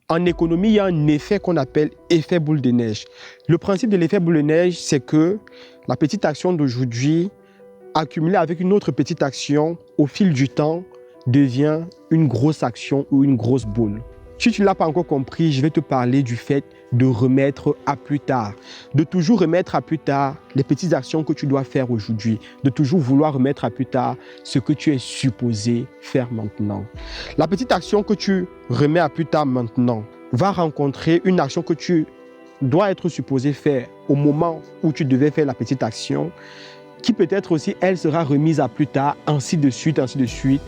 En économie, il y a un effet qu'on appelle effet boule de neige. Le principe de l'effet boule de neige, c'est que la petite action d'aujourd'hui, accumulée avec une autre petite action, au fil du temps, devient une grosse action ou une grosse boule. Si tu ne l'as pas encore compris, je vais te parler du fait de remettre à plus tard. De toujours remettre à plus tard les petites actions que tu dois faire aujourd'hui. De toujours vouloir remettre à plus tard ce que tu es supposé faire maintenant. La petite action que tu remets à plus tard maintenant va rencontrer une action que tu dois être supposé faire au moment où tu devais faire la petite action, qui peut-être aussi, elle sera remise à plus tard, ainsi de suite, ainsi de suite.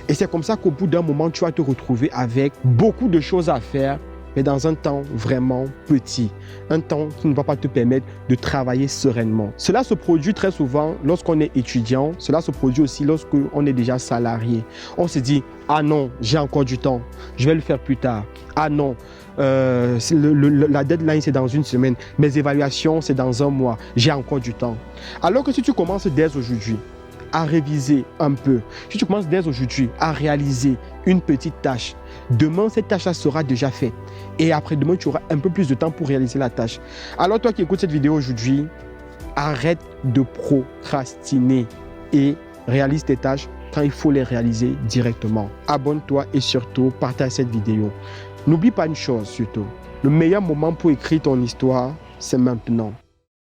Et c'est comme ça qu'au bout d'un moment, tu vas te retrouver avec beaucoup de choses à faire, mais dans un temps vraiment petit. Un temps qui ne va pas te permettre de travailler sereinement. Cela se produit très souvent lorsqu'on est étudiant. Cela se produit aussi lorsqu'on est déjà salarié. On se dit, ah non, j'ai encore du temps, je vais le faire plus tard. Ah non, la deadline c'est dans une semaine, mes évaluations c'est dans un mois, j'ai encore du temps. Alors que si tu commences dès aujourd'hui à réviser un peu, si tu commences dès aujourd'hui à réaliser une petite tâche, demain cette tâche-là sera déjà faite et après-demain tu auras un peu plus de temps pour réaliser la tâche. Alors toi qui écoutes cette vidéo aujourd'hui, arrête de procrastiner et réalise tes tâches quand il faut les réaliser directement. Abonne-toi et surtout partage cette vidéo. N'oublie pas une chose surtout, le meilleur moment pour écrire ton histoire, c'est maintenant.